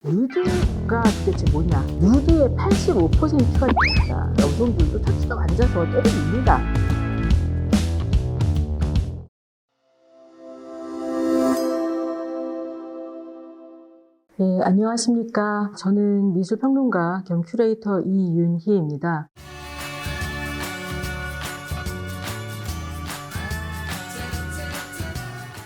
누드가 도대체 뭐냐? 누드의 85%가 있다. 여성들도 탁시가 앉아서 때려입니다. 네, 안녕하십니까. 저는 미술평론가 겸 큐레이터 이윤희입니다.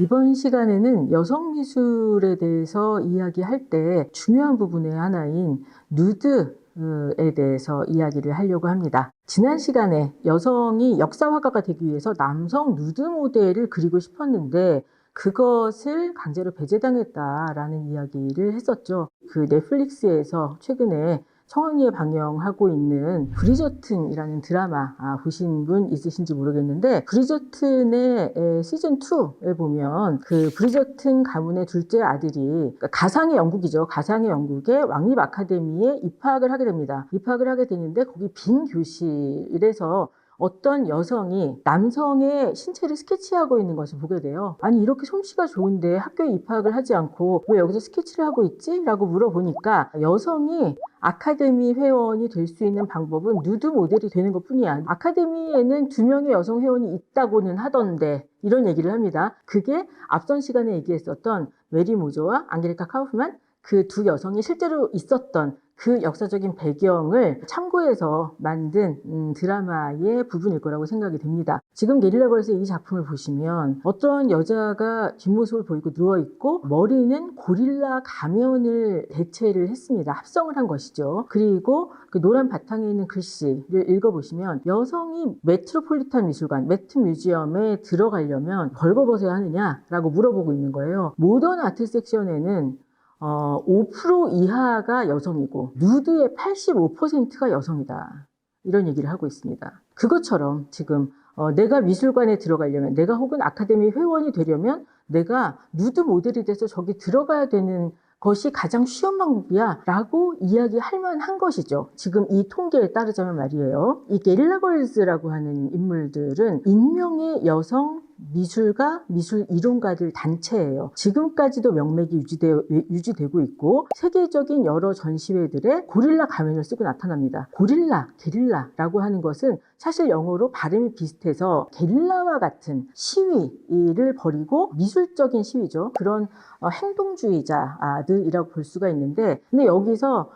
이번 시간에는 여성 미술에 대해서 이야기할 때 중요한 부분의 하나인 누드에 대해서 이야기를 하려고 합니다. 지난 시간에 여성이 역사화가가 되기 위해서 남성 누드 모델을 그리고 싶었는데 그것을 강제로 배제당했다라는 이야기를 했었죠. 그 넷플릭스에서 최근에 성황리에 방영하고 있는 브리저튼이라는 드라마 보신 분 있으신지 모르겠는데, 브리저튼의 시즌2에 보면 그 브리저튼 가문의 둘째 아들이, 그러니까 가상의 영국이죠. 가상의 영국의 왕립 아카데미에 입학을 하게 됩니다. 입학을 하게 되는데 거기 빈 교실에서 어떤 여성이 남성의 신체를 스케치하고 있는 것을 보게 돼요. 아니, 이렇게 솜씨가 좋은데 학교에 입학을 하지 않고 왜 여기서 스케치를 하고 있지? 라고 물어보니까 여성이 아카데미 회원이 될 수 있는 방법은 누드 모델이 되는 것 뿐이야. 아카데미에는 2명의 여성 회원이 있다고는 하던데, 이런 얘기를 합니다. 그게 앞선 시간에 얘기했었던 메리 모저와 앙게리카 카우프만, 그 두 여성이 실제로 있었던 그 역사적인 배경을 참고해서 만든 드라마의 부분일 거라고 생각이 됩니다. 지금 게릴라 걸스의 이 작품을 보시면 어떤 여자가 뒷모습을 보이고 누워있고 머리는 고릴라 가면을 대체를 했습니다. 합성을 한 것이죠. 그리고 그 노란 바탕에 있는 글씨를 읽어보시면 여성이 메트로폴리탄 미술관, 매트 뮤지엄에 들어가려면 벌거벗어야 하느냐라고 물어보고 있는 거예요. 모던 아트 섹션에는 5% 이하가 여성이고 누드의 85%가 여성이다. 이런 얘기를 하고 있습니다. 그것처럼 지금 내가 미술관에 들어가려면, 내가 혹은 아카데미 회원이 되려면 내가 누드 모델이 돼서 저기 들어가야 되는 것이 가장 쉬운 방법이야 라고 이야기할 만한 것이죠. 지금 이 통계에 따르자면 말이에요. 이 게릴라 걸즈라고 하는 인물들은 익명의 여성 미술가, 미술 이론가들 단체예요. 지금까지도 명맥이 유지되고 있고 세계적인 여러 전시회들에 고릴라 가면을 쓰고 나타납니다. 고릴라, 게릴라라고 하는 것은 사실 영어로 발음이 비슷해서 게릴라와 같은 시위를 벌이고 미술적인 시위죠. 그런 행동주의자들이라고 볼 수가 있는데, 근데 여기서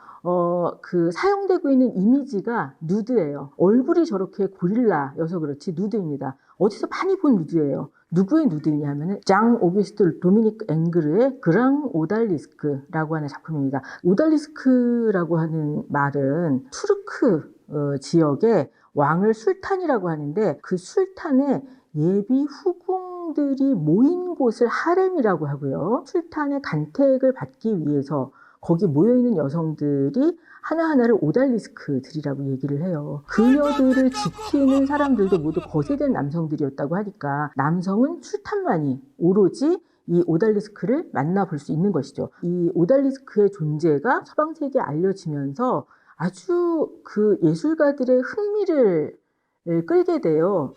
그 사용되고 있는 이미지가 누드예요. 얼굴이 저렇게 고릴라여서 그렇지 누드입니다. 어디서 많이 본 누드예요. 누구의 누드냐면은 장 오규스트 도미닉 앵그르의 그랑 오달리스크라고 하는 작품입니다. 오달리스크라고 하는 말은 투르크 지역의 왕을 술탄이라고 하는데, 그 술탄의 예비 후궁들이 모인 곳을 하렘이라고 하고요. 술탄의 간택을 받기 위해서 거기 모여있는 여성들이 하나하나를 오달리스크들이라고 얘기를 해요. 그녀들을 지키는 사람들도 모두 거세된 남성들이었다고 하니까 남성은 술탄만이 오로지 이 오달리스크를 만나볼 수 있는 것이죠. 이 오달리스크의 존재가 서방세계에 알려지면서 아주 그 예술가들의 흥미를 끌게 돼요.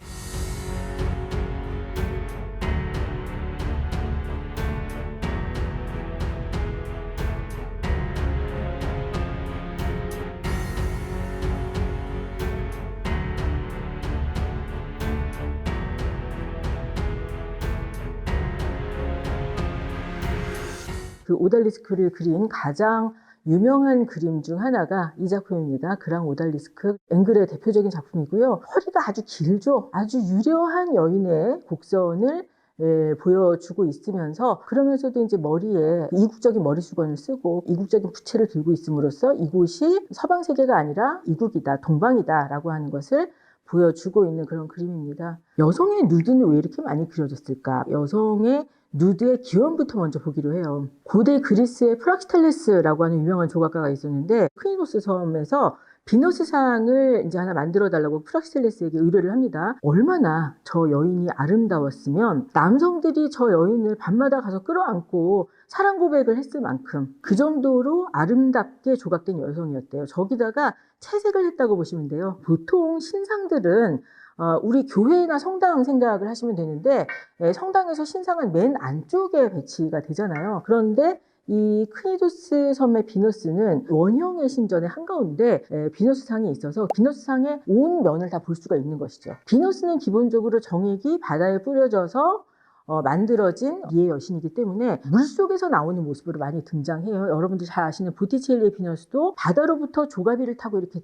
그 오달리스크를 그린 가장 유명한 그림 중 하나가 이 작품입니다. 그랑 오달리스크. 앵글의 대표적인 작품이고요. 허리가 아주 길죠. 아주 유려한 여인의 곡선을 보여주고 있으면서, 그러면서도 이제 머리에 이국적인 머리수건을 쓰고 이국적인 부채를 들고 있음으로써 이곳이 서방 세계가 아니라 이국이다, 동방이다 라고 하는 것을 보여주고 있는 그런 그림입니다. 여성의 누드는 왜 이렇게 많이 그려졌을까? 여성의 누드의 기원부터 먼저 보기로 해요. 고대 그리스의 프락시텔레스라고 하는 유명한 조각가가 있었는데, 크이노스 섬에서 비너스상을 이제 하나 만들어 달라고 프락시텔레스에게 의뢰를 합니다. 얼마나 저 여인이 아름다웠으면 남성들이 저 여인을 밤마다 가서 끌어안고 사랑 고백을 했을 만큼 그 정도로 아름답게 조각된 여성이었대요. 저기다가 채색을 했다고 보시면 돼요. 보통 신상들은 우리 교회나 성당 생각을 하시면 되는데, 성당에서 신상은 맨 안쪽에 배치가 되잖아요. 그런데 이 크니도스 섬의 비너스는 원형의 신전의 한가운데 비너스상이 있어서 비너스상의 온 면을 다 볼 수가 있는 것이죠. 비너스는 기본적으로 정액이 바다에 뿌려져서 만들어진 미의 여신이기 때문에 물속에서 나오는 모습으로 많이 등장해요. 여러분들 잘 아시는 보티첼리의 비너스도 바다로부터 조가비를 타고 이렇게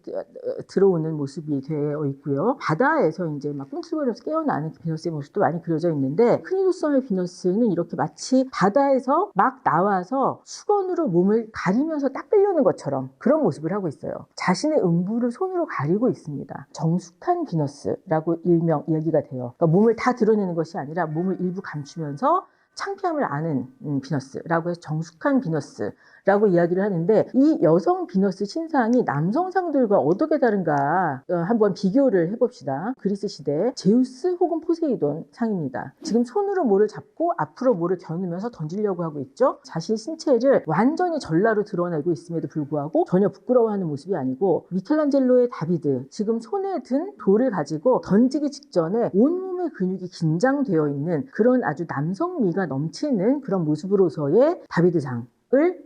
들어오는 모습이 되어 있고요. 바다에서 이제 막 꿈틀거리면서 깨어나는 비너스의 모습도 많이 그려져 있는데, 크니도스섬의 비너스는 이렇게 마치 바다에서 막 나와서 수건으로 몸을 가리면서 닦으려는 것처럼 그런 모습을 하고 있어요. 자신의 음부를 손으로 가리고 있습니다. 정숙한 비너스라고 일명 이야기가 돼요. 그러니까 몸을 다 드러내는 것이 아니라 몸을 일부 감추면서 창피함을 아는 비너스라고 해서 정숙한 비너스라고 이야기를 하는데, 이 여성 비너스 신상이 남성상들과 어떻게 다른가 한번 비교를 해봅시다. 그리스 시대 제우스 혹은 포세이돈 상입니다. 지금 손으로 뭐를 잡고 앞으로 뭐를 겨누면서 던지려고 하고 있죠. 자신 신체를 완전히 전라로 드러내고 있음에도 불구하고 전혀 부끄러워하는 모습이 아니고, 미켈란젤로의 다비드, 지금 손에 든 돌을 가지고 던지기 직전에 온몸의 근육이 긴장되어 있는 그런 아주 남성미가 넘치는 그런 모습으로서의 다비드상을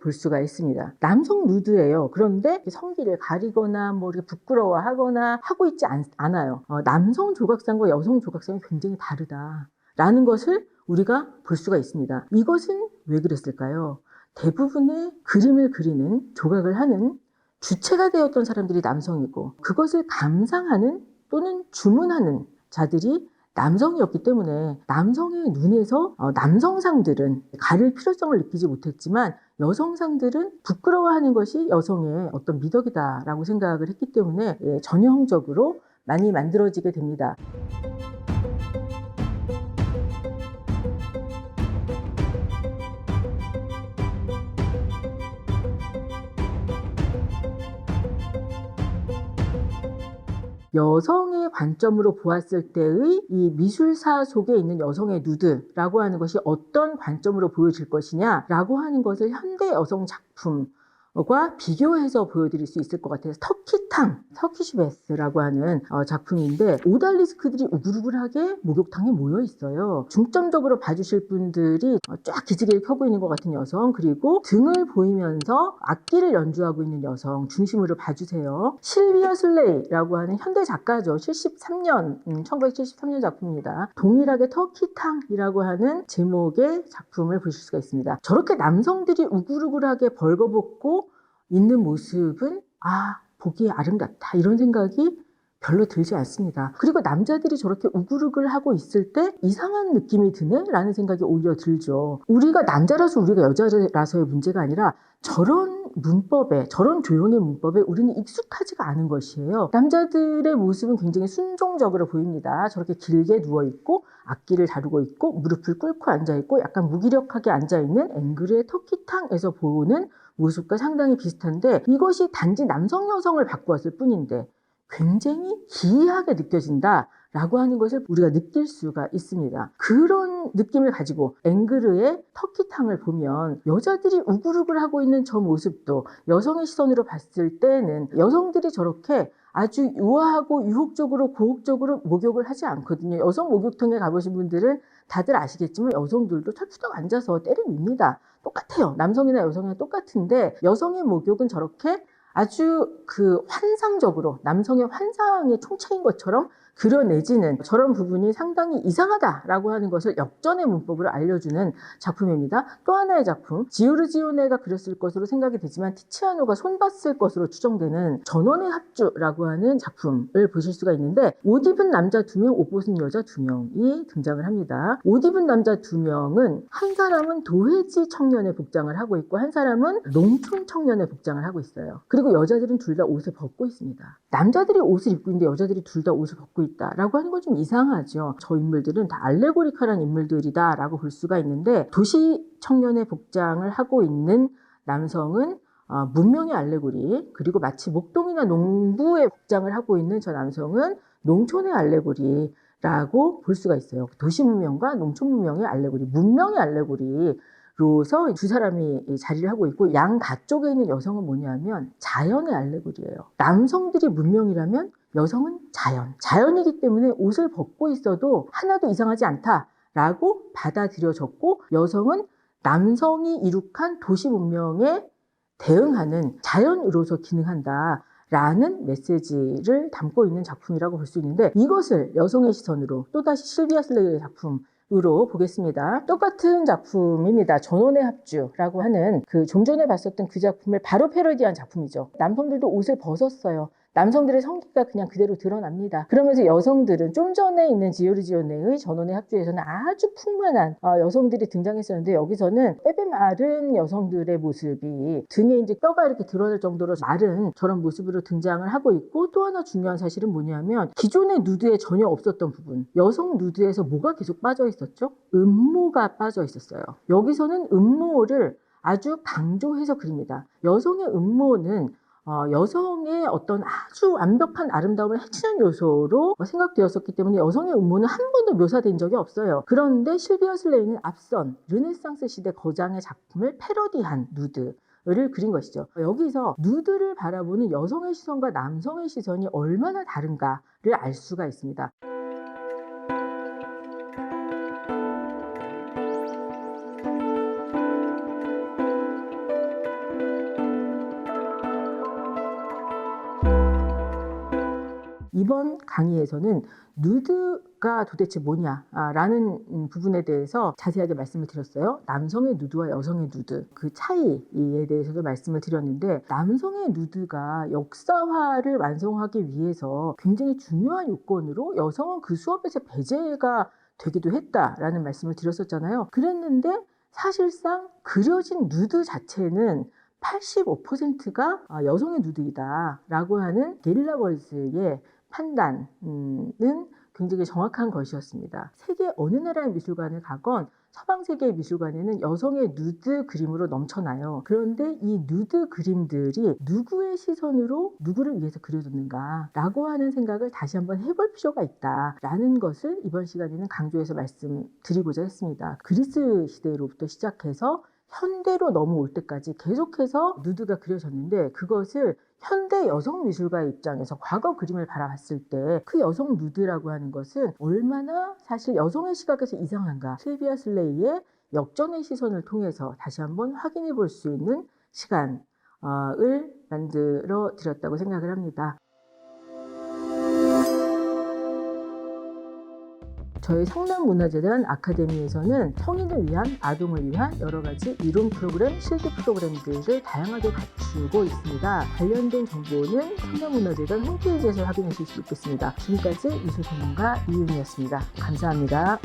볼 수가 있습니다. 남성 누드예요. 그런데 성기를 가리거나 뭐 이렇게 부끄러워하거나 하고 있지 않아요. 남성 조각상과 여성 조각상이 굉장히 다르다라는 것을 우리가 볼 수가 있습니다. 이것은 왜 그랬을까요? 대부분의 그림을 그리는, 조각을 하는 주체가 되었던 사람들이 남성이고, 그것을 감상하는 또는 주문하는 자들이 남성이었기 때문에 남성의 눈에서 남성상들은 가릴 필요성을 느끼지 못했지만, 여성상들은 부끄러워하는 것이 여성의 어떤 미덕이다라고 생각을 했기 때문에 전형적으로 많이 만들어지게 됩니다. 여성의 관점으로 보았을 때의 이 미술사 속에 있는 여성의 누드라고 하는 것이 어떤 관점으로 보여질 것이냐라고 하는 것을 현대 여성 작품과 비교해서 보여드릴 수 있을 것 같아요. 터키시 베스라고 하는 작품인데, 오달리스크들이 우글우글하게 목욕탕에 모여 있어요. 중점적으로 봐주실 분들이 쫙 기지개를 켜고 있는 것 같은 여성, 그리고 등을 보이면서 악기를 연주하고 있는 여성 중심으로 봐주세요. 실비어 슬레이라고 하는 현대 작가죠. 1973년 작품입니다. 동일하게 터키탕이라고 하는 제목의 작품을 보실 수가 있습니다. 저렇게 남성들이 우글우글하게 벌거벗고 있는 모습은 보기에 아름답다, 이런 생각이 별로 들지 않습니다. 그리고 남자들이 저렇게 우글우글하고 있을 때 이상한 느낌이 드네? 라는 생각이 오히려 들죠. 우리가 남자라서, 우리가 여자라서의 문제가 아니라 저런 문법에, 저런 조형의 문법에 우리는 익숙하지가 않은 것이에요. 남자들의 모습은 굉장히 순종적으로 보입니다. 저렇게 길게 누워있고 악기를 다루고 있고 무릎을 꿇고 앉아있고 약간 무기력하게 앉아있는 앵그르의 터키탕에서 보는 모습과 상당히 비슷한데, 이것이 단지 남성 여성을 바꾸었을 뿐인데 굉장히 기이하게 느껴진다라고 하는 것을 우리가 느낄 수가 있습니다. 그런 느낌을 가지고 앵그르의 터키탕을 보면 여자들이 우글우글하고 있는 저 모습도 여성의 시선으로 봤을 때는 여성들이 저렇게 아주 우아하고 유혹적으로 고혹적으로 목욕을 하지 않거든요. 여성 목욕탕에 가보신 분들은 다들 아시겠지만 여성들도 털푸덕 앉아서 때를 밉니다. 똑같아요. 남성이나 여성이나 똑같은데, 여성의 목욕은 저렇게 아주 환상적으로 남성의 환상의 총체인 것처럼 그려내지는 저런 부분이 상당히 이상하다라고 하는 것을 역전의 문법으로 알려주는 작품입니다. 또 하나의 작품, 지오르지오네가 그렸을 것으로 생각이 되지만 티치아노가 손봤을 것으로 추정되는 전원의 합주라고 하는 작품을 보실 수가 있는데, 옷 입은 남자 2명, 옷 벗은 여자 2명이 등장을 합니다. 옷 입은 남자 2명은 한 사람은 도회지 청년의 복장을 하고 있고 한 사람은 농촌 청년의 복장을 하고 있어요. 그리고 여자들은 둘 다 옷을 벗고 있습니다. 남자들이 옷을 입고 있는데 여자들이 둘 다 옷을 벗고 있다라고 하는 건 좀 이상하죠. 저 인물들은 다 알레고리컬한 인물들이다라고 볼 수가 있는데, 도시 청년의 복장을 하고 있는 남성은 문명의 알레고리, 그리고 마치 목동이나 농부의 복장을 하고 있는 저 남성은 농촌의 알레고리라고 볼 수가 있어요. 도시 문명과 농촌 문명의 알레고리, 문명의 알레고리 로서 두 사람이 자리를 하고 있고, 양가쪽에 있는 여성은 뭐냐면 자연의 알레고리예요. 남성들이 문명이라면 여성은 자연이기 때문에 옷을 벗고 있어도 하나도 이상하지 않다라고 받아들여졌고, 여성은 남성이 이룩한 도시 문명에 대응하는 자연으로서 기능한다라는 메시지를 담고 있는 작품이라고 볼 수 있는데, 이것을 여성의 시선으로 또다시 실비아 슬레이의 작품으로 보겠습니다. 똑같은 작품입니다. 전원의 합주라고 하는 좀 전에 봤었던 그 작품을 바로 패러디한 작품이죠. 남성들도 옷을 벗었어요. 남성들의 성기가 그냥 그대로 드러납니다. 그러면서 여성들은 좀 전에 있는 지오르지오네의 전원의 합주에서는 아주 풍만한 여성들이 등장했었는데, 여기서는 빼빼 마른 여성들의 모습이 등에 이제 뼈가 이렇게 드러날 정도로 마른 저런 모습으로 등장을 하고 있고, 또 하나 중요한 사실은 뭐냐면 기존의 누드에 전혀 없었던 부분, 여성 누드에서 뭐가 계속 빠져 있었죠? 음모가 빠져 있었어요. 여기서는 음모를 아주 강조해서 그립니다. 여성의 음모는 여성의 어떤 아주 완벽한 아름다움을 해치는 요소로 생각되었었기 때문에 여성의 음모는 한 번도 묘사된 적이 없어요. 그런데 실비아 슬레이는 앞선 르네상스 시대 거장의 작품을 패러디한 누드를 그린 것이죠. 여기서 누드를 바라보는 여성의 시선과 남성의 시선이 얼마나 다른가를 알 수가 있습니다. 이번 강의에서는 누드가 도대체 뭐냐라는 부분에 대해서 자세하게 말씀을 드렸어요. 남성의 누드와 여성의 누드, 그 차이에 대해서도 말씀을 드렸는데, 남성의 누드가 역사화를 완성하기 위해서 굉장히 중요한 요건으로 여성은 그 수업에서 배제가 되기도 했다라는 말씀을 드렸었잖아요. 그랬는데 사실상 그려진 누드 자체는 85%가 여성의 누드이다라고 하는 게릴라 걸즈의 판단은 굉장히 정확한 것이었습니다. 세계 어느 나라의 미술관을 가건 서방 세계의 미술관에는 여성의 누드 그림으로 넘쳐나요. 그런데 이 누드 그림들이 누구의 시선으로 누구를 위해서 그려졌는가 라고 하는 생각을 다시 한번 해볼 필요가 있다라는 것을 이번 시간에는 강조해서 말씀드리고자 했습니다. 그리스 시대로부터 시작해서 현대로 넘어올 때까지 계속해서 누드가 그려졌는데, 그것을 현대 여성 미술가의 입장에서 과거 그림을 바라봤을 때 그 여성 누드라고 하는 것은 얼마나 사실 여성의 시각에서 이상한가, 실비아 슬레이의 역전의 시선을 통해서 다시 한번 확인해 볼 수 있는 시간을 만들어 드렸다고 생각을 합니다. 저희 성남문화재단 아카데미에서는 성인을 위한, 아동을 위한 여러 가지 이론 프로그램, 실기 프로그램들을 다양하게 갖추고 있습니다. 관련된 정보는 성남문화재단 홈페이지에서 확인하실 수 있겠습니다. 지금까지 미술평론가 이윤이었습니다. 감사합니다.